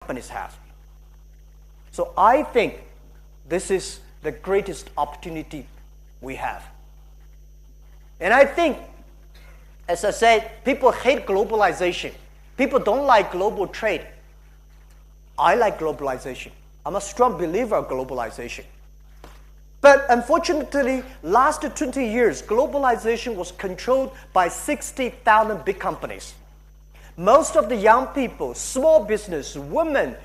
companies have. So I think this is the greatest opportunity we have. And I think, as I said, people hate globalization. People don't like global trade. I like globalization. I'm a strong believer of globalization. But unfortunately, last 20 years, globalization was controlled by 60,000 big companies. Most of the young people, small business, women,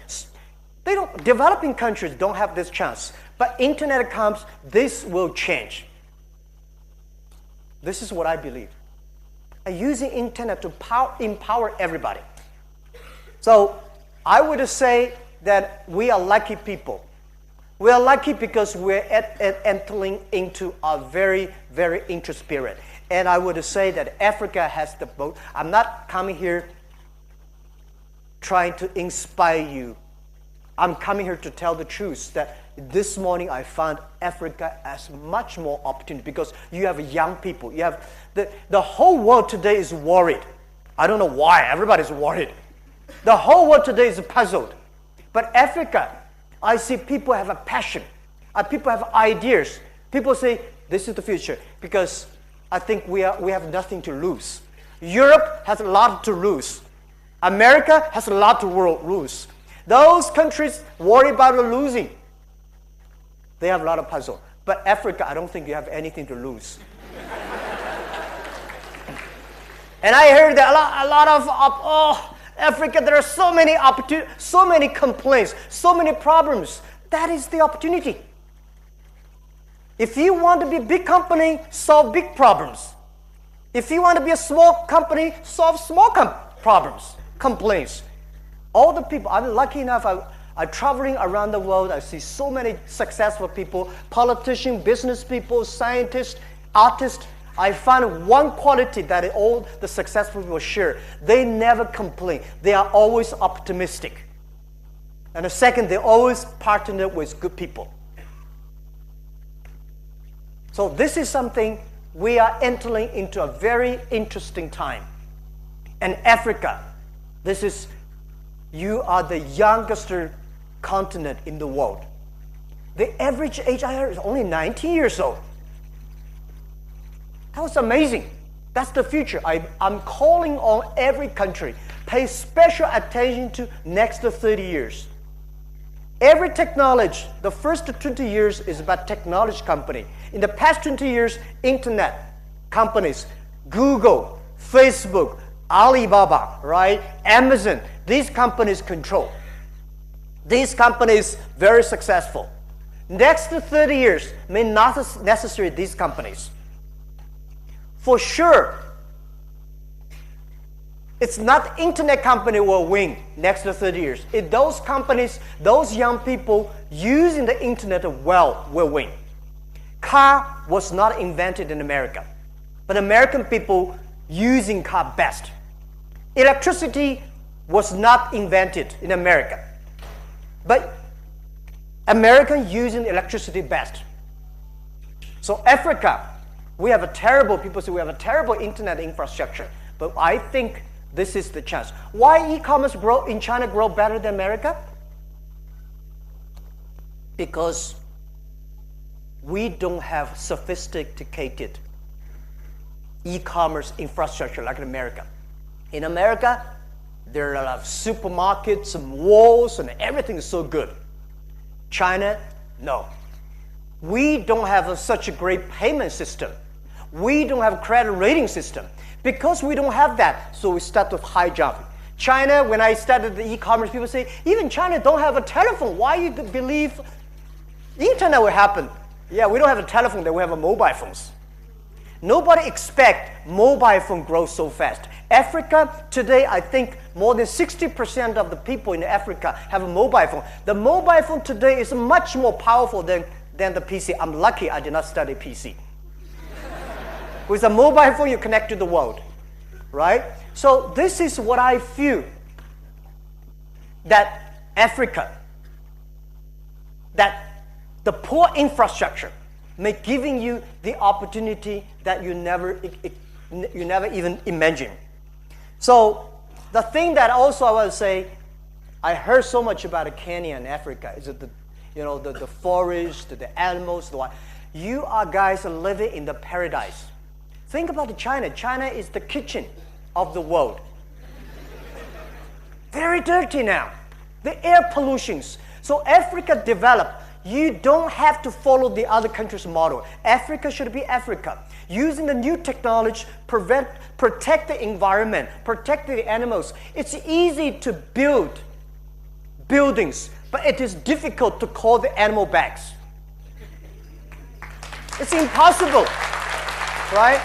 developing countries don't have this chance. But internet comes, this will change. This is what I believe. And using internet to empower everybody. So I would say that we are lucky people. We are lucky because we're entering into a very, very interesting period. And I would say that Africa has the boat. I'm not coming here trying to inspire you. I'm coming here to tell the truth that this morning I found Africa has much more opportunity because you have young people. You have the whole world today is worried. I don't know why. Everybody's worried. The whole world today is puzzled. But Africa, I see people have a passion. People have ideas. People say, this is the future. Because I think we have nothing to lose. Europe has a lot to lose. America has a lot to lose. Those countries worry about losing. They have a lot of puzzle. But Africa, I don't think you have anything to lose. And I heard that a lot of Africa, there are so many opportunities, so many complaints, so many problems. That is the opportunity. If you want to be a big company, solve big problems. If you want to be a small company, solve small problems, complaints. All the people, I'm lucky enough, I'm traveling around the world. I see so many successful people, politicians, business people, scientists, artists. I find one quality that all the successful people share. They never complain. They are always optimistic. And the second, they always partner with good people. So this is something we are entering into a very interesting time. And Africa, you are the youngest continent in the world. The average age I heard is only 19 years old. That was amazing. That's the future. I'm calling on every country, pay special attention to next 30 years. Every technology, the first 20 years is about technology company. In the past 20 years, internet companies, Google, Facebook, Alibaba, right? Amazon, these companies control. These companies very successful. Next 30 years may not necessarily these companies. For sure, it's not internet company will win next 30 years. It's those companies, those young people using the internet well will win. Car was not invented in America, but American people using car best. Electricity was not invented in America, but American using electricity best. So Africa, people say we have a terrible internet infrastructure, but I think this is the chance. Why e-commerce in China grow better than America? Because we don't have sophisticated e-commerce infrastructure like in America. In America, there are a lot of supermarkets and malls and everything is so good. China, no. We don't have such a great payment system. We don't have a credit rating system. Because we don't have that, so we start with high jump. China, when I started the e-commerce, people say, even China don't have a telephone. Why you believe internet will happen? Yeah, we don't have a telephone, then we have a mobile phones. Nobody expect mobile phone growth so fast. Africa, today, I think more than 60% of the people in Africa have a mobile phone. The mobile phone today is much more powerful than the PC. I'm lucky I did not study PC. With a mobile phone, you connect to the world, right? So this is what I feel that Africa, that the poor infrastructure may giving you the opportunity that you never even imagine. So the thing that also I will say, I heard so much about Kenya and Africa. Is it the forest, the animals, the wild. You are guys living in the paradise. Think about China. China is the kitchen of the world. Very dirty now. The air pollutions. So Africa developed. You don't have to follow the other countries' model. Africa should be Africa. Using the new technology, protect the environment, protect the animals. It's easy to build buildings, but it is difficult to call the animal bags. It's impossible, right?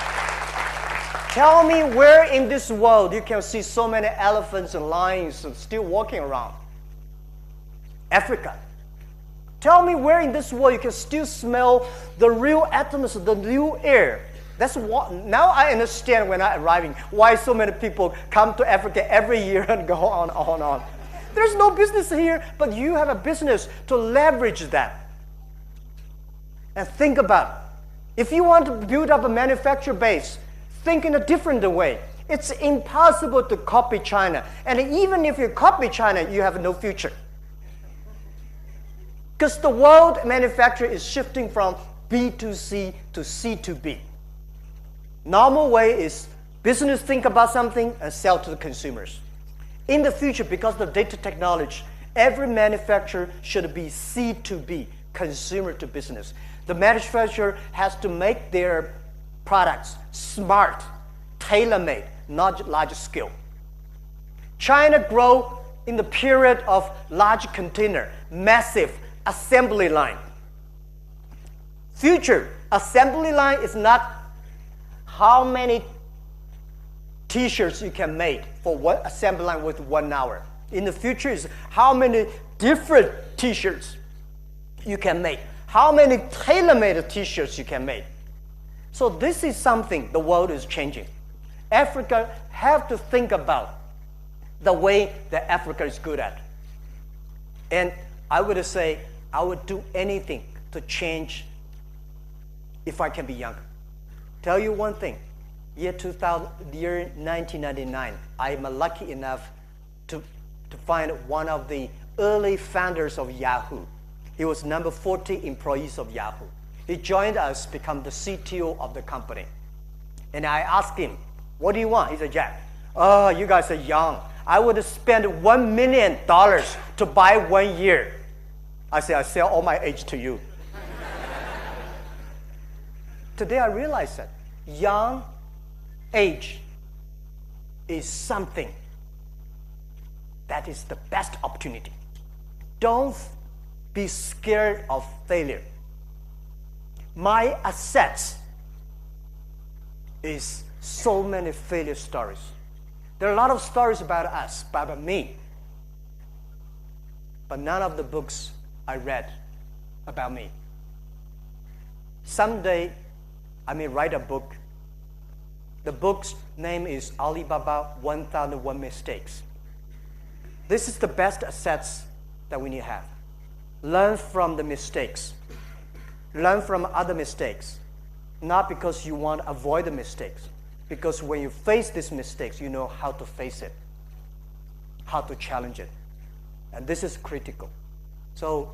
Tell me where in this world you can see so many elephants and lions still walking around. Africa. Tell me where in this world you can still smell the real atmosphere, the real air. That's what, now I understand when I'm arriving why so many people come to Africa every year and go on. There's no business here, but you have a business to leverage that. And think about, if you want to build up a manufacturing base, think in a different way. It's impossible to copy China. And even if you copy China, you have no future. Because the world manufacturing is shifting from B2C to C2B. Normal way is business think about something and sell to the consumers. In the future, because of data technology, every manufacturer should be C2B, consumer to business. The manufacturer has to make their products smart, tailor-made, not large scale. China grew in the period of large container, massive assembly line. Future assembly line is not how many t-shirts you can make for one assembly line with 1 hour. In the future is how many different t-shirts you can make, how many tailor-made t-shirts you can make. So this is something the world is changing. Africa have to think about the way that Africa is good at. And I would say I would do anything to change if I can be younger. Tell you one thing, year 1999, I'm lucky enough to find one of the early founders of Yahoo. He was number 40 employees of Yahoo. He joined us, become the CTO of the company. And I asked him, what do you want? He said, Jack, oh, you guys are young. I would spend $1 million to buy 1 year. I said, I sell all my age to you. Today I realize that young age is something that is the best opportunity. Don't be scared of failure. My assets is so many failure stories. There are a lot of stories about us, about me, but none of the books I read about me. Someday, I may write a book. The book's name is Alibaba 1001 Mistakes. This is the best assets that we need to have. Learn from the mistakes. Learn from other mistakes. Not because you want to avoid the mistakes. Because when you face these mistakes, you know how to face it, how to challenge it. And this is critical. So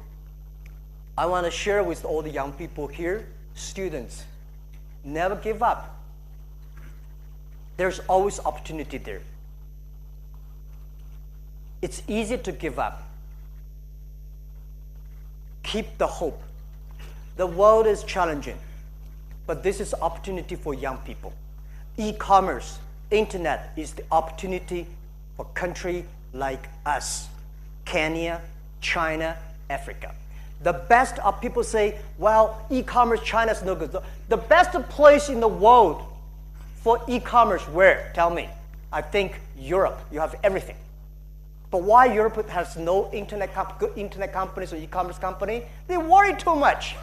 I want to share with all the young people here, students, never give up. There's always opportunity there. It's easy to give up. Keep the hope. The world is challenging, but this is opportunity for young people. E-commerce, internet is the opportunity for country like us, Kenya, China, Africa. The best of people say, well, e-commerce, China's no good. The best place in the world for e-commerce, where? Tell me. I think Europe, you have everything. But why Europe has no good internet companies or e-commerce company? They worry too much.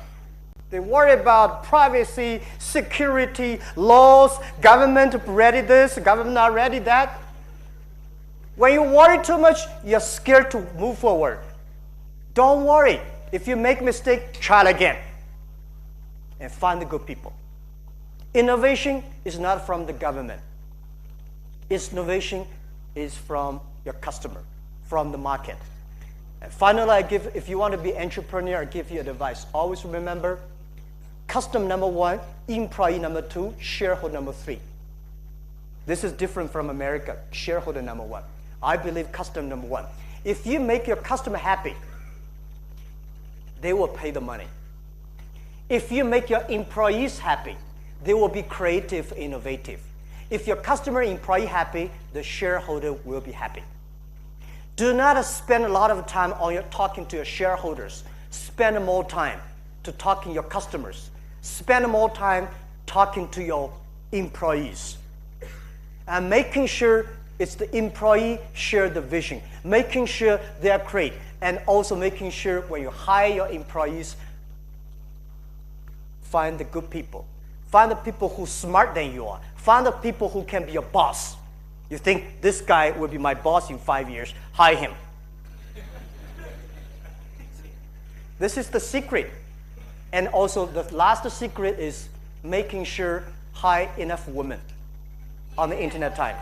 They worry about privacy, security, laws, government ready this, government not ready that. When you worry too much, you're scared to move forward. Don't worry. If you make a mistake, try it again. And find the good people. Innovation is not from the government. Innovation is from your customer, from the market. And finally, if you want to be entrepreneur, I give you advice. Always remember, customer number 1, employee number 2, shareholder number 3. This is different from America, shareholder number 1. I believe customer number 1. If you make your customer happy, they will pay the money. If you make your employees happy, they will be creative, innovative. If your customer employee happy, the shareholder will be happy. Do not spend a lot of time on talking to your shareholders. Spend more time to talking to your customers. Spend more time talking to your employees. And making sure it's the employee share the vision. Making sure they're great. And also making sure when you hire your employees, find the good people. Find the people who are smarter than you are. Find the people who can be your boss. You think this guy will be my boss in 5 years, hire him. This is the secret. And also the last secret is making sure hire enough women on the internet time.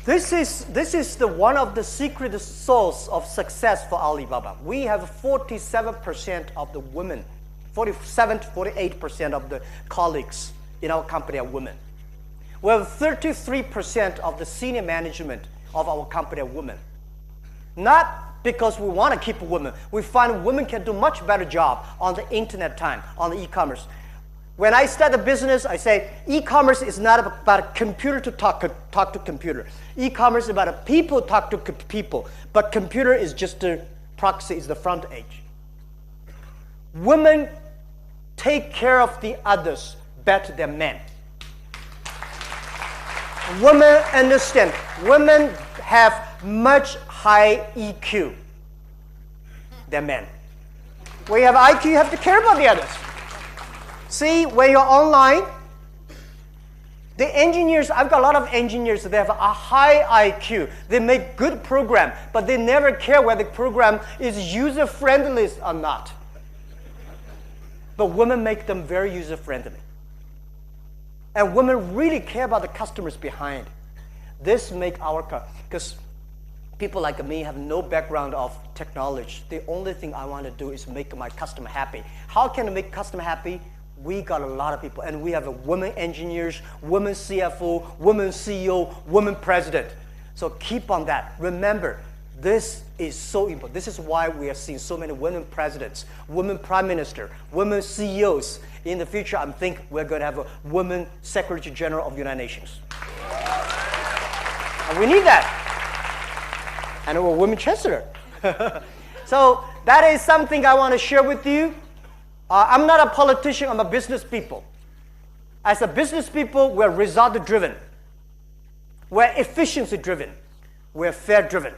This is one of the secret source of success for Alibaba. We have 47% of the women, 47 to 48% of the colleagues in our company are women. We have 33% of the senior management of our company are women. Not because we want to keep women. We find women can do much better job on the internet time, on the e-commerce. When I start a business, I say e-commerce is not about a computer to talk to computer. E-commerce is about a people talk to people, but computer is just the proxy, is the front edge. Women take care of the others better than men. Women understand. Women have much higher EQ than men. When you have IQ, you have to care about the others. See, when you're online, the engineers, I've got a lot of engineers, they have a high IQ. They make good program, but they never care whether the program is user-friendly or not. But women make them very user-friendly. And women really care about the customers behind. This make our, because people like me have no background of technology. The only thing I want to do is make my customer happy. How can I make customer happy? We got a lot of people, and we have a women engineers, women CFO, women CEO, women president. So keep on that. Remember, this is so important. This is why we are seeing so many women presidents, women prime minister, women CEOs. In the future, I think we're going to have a woman Secretary General of the United Nations. And we need that. And a women chancellor. So that is something I want to share with you. I'm not a politician, I'm a business people. As a business people, we're result driven. We're efficiency driven. We're fair driven.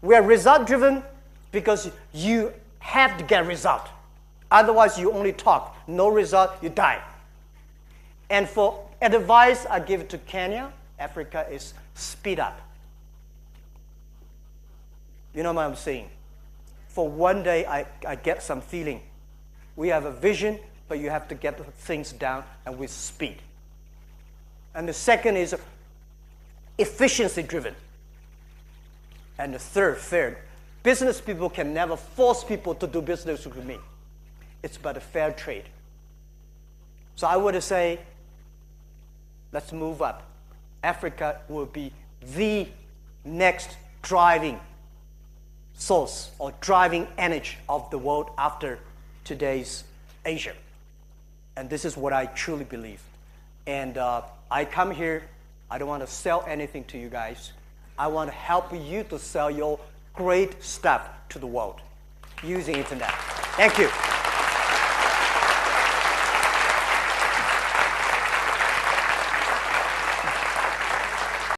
We're result driven because you have to get result. Otherwise, you only talk. No result, you die. And for advice I give to Kenya, Africa, is speed up. You know what I'm saying? For one day, I get some feeling. We have a vision, but you have to get things down and with speed. And the second is efficiency driven. And the third, fair. Business people can never force people to do business with me. It's about a fair trade. So I would say, let's move up. Africa will be the next driving source or driving energy of the world after today's Asia. And this is what I truly believe. And I come here, I don't want to sell anything to you guys. I want to help you to sell your great stuff to the world using internet. Thank you.